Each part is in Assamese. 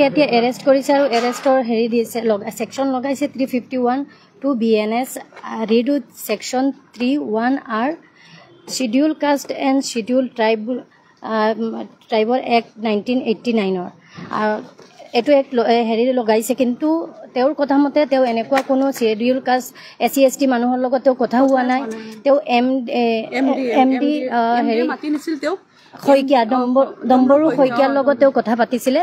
এতিয়া এৰেষ্ট কৰিছে আৰু এৰেষ্টৰ হেৰি দিছে সেকশন লগাইছে 351 two BNS read with section 31R schedule caste and schedule ট্ৰাইবৰ এক্ট 1989 এইটো এক হেৰি লগাইছে কিন্তু তেওঁৰ কথা মতে তেওঁ এনেকুৱা কোনো শিডিউল কাষ্ট SC ST মানুহৰ লগত তেওঁ কথা হোৱা নাই তেওঁ MD হেৰি মাতি নিছিল তেওঁ খৈকিয়া দম্বৰু খৈকিয়াৰ লগত তেওঁ কথা পাতিছিলে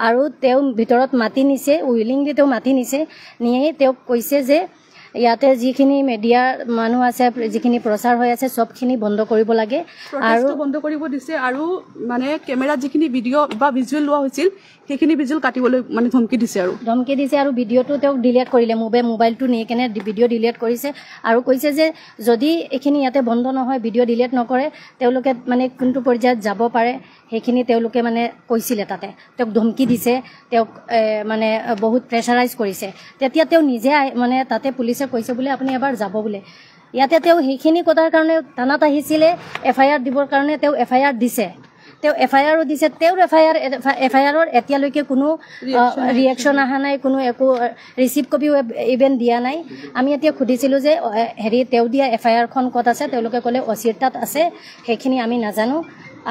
আৰু তেওঁ ভিতৰত মাতি নিছে উইলিংলি তেওঁ মাতি নিছে নিয়ে তেওঁ কৈছে যে ইয়াতে যিখিনি মিডিয়াৰ মানুহ আছে যিখিনি প্ৰচাৰ হৈ আছে সবখিনি বন্ধ কৰিব লাগে আৰু বন্ধ কৰিব দিছে আৰু মানে কেমেৰাত যিখিনি ভিডিঅ' বা ভিজুৱেল লোৱা হৈছিল সেইখিনি ভিজুৱেল কাটিবলৈ মানে ধমকি দিছে আৰু ভিডিঅ'টো তেওঁক ডিলিট কৰিলে মোবাইলটো নি কেনে ভিডিঅ' ডিলিট কৰিছে আৰু কৈছে যে যদি এইখিনি ইয়াতে বন্ধ নহয় ভিডিঅ' ডিলিট নকৰে তেওঁলোকে মানে কোনটো পৰ্যায়ত যাব পাৰে সেইখিনি তেওঁলোকে মানে কৈছিলে তাতে তেওঁক ধমকি দিছে তেওঁক মানে বহুত প্ৰেছাৰাইজ কৰিছে তেতিয়া তেওঁ নিজে মানে তাতে পুলিচে কৈছে বোলে আপুনি এবাৰ যাব বোলে ইয়াতে তেওঁ সেইখিনি কথাৰ কাৰণে থানাত আহিছিলে FIR দিবৰ কাৰণে তেওঁ FIR দিছে তেওঁ FIRও দিছে তেওঁৰ FIRৰ এতিয়ালৈকে কোনো ৰিয়েকশ্যন অহা নাই কোনো একো ৰিচিভ কপিও ইভেন দিয়া নাই আমি এতিয়া সুধিছিলোঁ যে হেৰি তেওঁ দিয়া FIRখন ক'ত আছে তেওঁলোকে ক'লে OCৰ তাত আছে সেইখিনি আমি নাজানো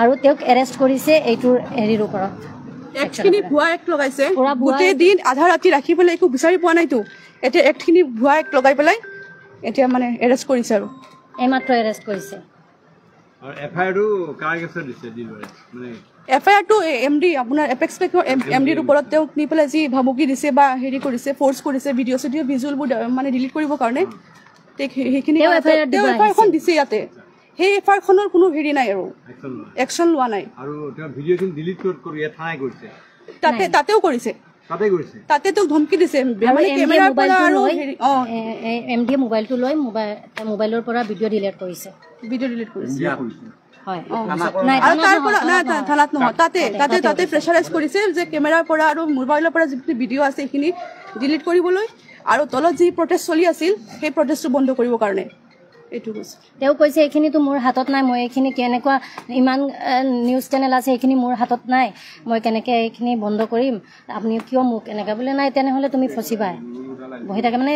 আৰু তেওঁক এৰেষ্ট কৰিছে এইটোৰ হেৰিৰ ওপৰত একখিনি ভুৱা এক লগাইছে গোটেই দিন আধা ৰাতি ৰাখি পেলাই একো বিচাৰি পোৱা নাইতো এতিয়া একখিনি ভুৱা এক লগাই পেলাই এতিয়া মানে এৰেষ্ট কৰিছে আৰু এইমাত্ৰ এৰেষ্ট কৰিছে আৰু FIRটো কাৰ কেছত দিছে দিলবাৰে মানে FIRটো MD আপোনাৰ এপেক্স বেংকৰ MDৰ ওপৰত তেওঁক নি পেলাই যি ভাবুকি দিছে বা হেৰি কৰিছে ফ'ৰ্চ কৰিছে ভিডিঅ' ভিজুৱেলবোৰ মানে ডিলিট কৰিবৰ কাৰণে সেইখিনি FIRখন দিছে ইয়াতে সেই FIRখনৰ কোনো হেৰি নাই আৰু একশ্যন লোৱা নাই আৰু তেওঁ ভিডিঅ'খিনি ডিলিট কৰি থানাই কৰিছে তাতেও কৰিছে তাতে তোক ধমকি দিছে মানে কেমেৰাৰ পৰা আৰু MD মোবাইলটো লৈ মোবাইলৰ পৰা ভিডিঅ' ডিলিট কৰিছে হয় আৰু তাৰ পৰা না থানাত নহয় তাতে প্ৰেছাৰাইজ কৰিছে যে কেমেৰাৰ পৰা আৰু মোবাইলৰ পৰা যিখিনি ভিডিঅ' আছে সেইখিনি ডিলিট কৰিবলৈ আৰু তলত যি প্ৰটেষ্ট চলি আছিল সেই প্ৰটেষ্টটো বন্ধ কৰিবৰ কাৰণে এইটো কৈছে তেওঁ কৈছে এইখিনিতো মোৰ হাতত নাই মই এইখিনি কেনেকুৱা ইমান নিউজ চেনেল আছে এইখিনি মোৰ হাতত নাই মই কেনেকৈ এইখিনি বন্ধ কৰিম আপুনি কিয় মোক এনেকৈ বোলে নাই তেনেহ'লে তুমি ফচিবা বহি থাকে মানে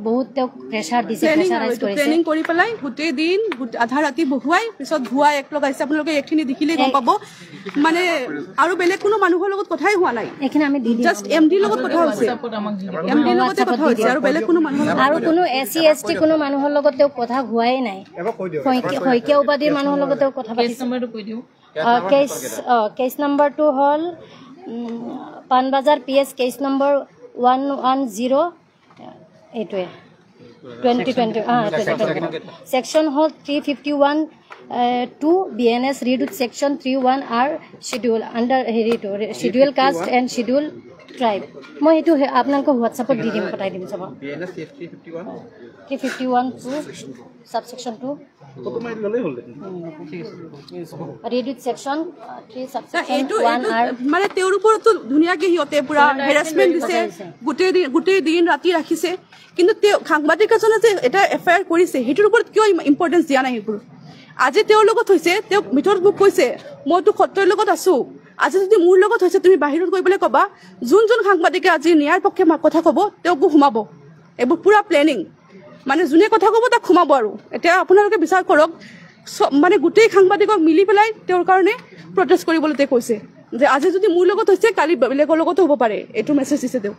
বহুত তেওঁক প্ৰেছাৰ দিছে প্ৰেছাৰাইজ কৰিছে ট্ৰেইনিং কৰি পেলাই গোটেই দিন আধা ৰাতি বহুৱাই পিছত ভুৱা এক লগাইছে আপোনালোকে এইখিনি দেখিলেই গম পাব মানে আৰু বেলেগ কোনো মানুহৰ লগত কথাই হোৱা নাই এইখিনি আমি জাষ্ট MDৰ লগত কথা হৈছে MDৰ লগতে কথা হৈছে আৰু বেলেগ কোনো মানুহৰ আৰু কোনো SC ST কোনো মানুহৰ লগত তেওঁ কথা হোৱাই নাই শইকীয়া উপাধিৰ মানুহৰ লগত তেওঁ কথা পাতিছে কেছ নম্বৰটো হ'ল পাণবজাৰ PS কেছ নম্বৰ 110 এইটোৱে 2020 সেকশন হ'ল 351 two BNS read with section 31R schedule under হেৰিটো schedule caste and schedule tribe মই এইটো আপোনালোকক হোৱাটছএপত দি দিম পঠাই দিম চব BNS 351 two subsection 2 read with section 3 subsection 1R মানে তেওঁৰ ওপৰতো ধুনীয়াকে হিয়তে পুৰা হেৰাসমেন্ট দিছে গোটেই দিন ৰাতি ৰাখিছে কিন্তু তেওঁ সাংবাদিক এজনে যে এটা FIR কৰিছে হেটোৰ ওপৰত কিয় ইম্পৰ্টেন্স দিয়া নাই এইবোৰ আজি তেওঁৰ লগত হৈছে তেওঁ ভিতৰত মোক কৈছে মইতো সত্যৰ লগত আছো আজি যদি মোৰ লগত হৈছে তুমি বাহিৰত গৈ পেলাই কবা যোন সাংবাদিকে আজি ন্যায়ৰ পক্ষে কথা কব তেওঁকো সোমাব এইবোৰ পুৰা প্লেনিং মানে যোনে কথা কব তাক সোমাব আৰু এতিয়া আপোনালোকে বিচাৰ কৰক মানে গোটেই সাংবাদিকক মিলি পেলাই তেওঁৰ কাৰণে প্ৰটেষ্ট কৰিবলৈ তেওঁ কৈছে যে আজি যদি মোৰ লগত হৈছে কালি বেলেগৰ লগতো হ'ব পাৰে এইটো মেছেজ দিছে তেওঁ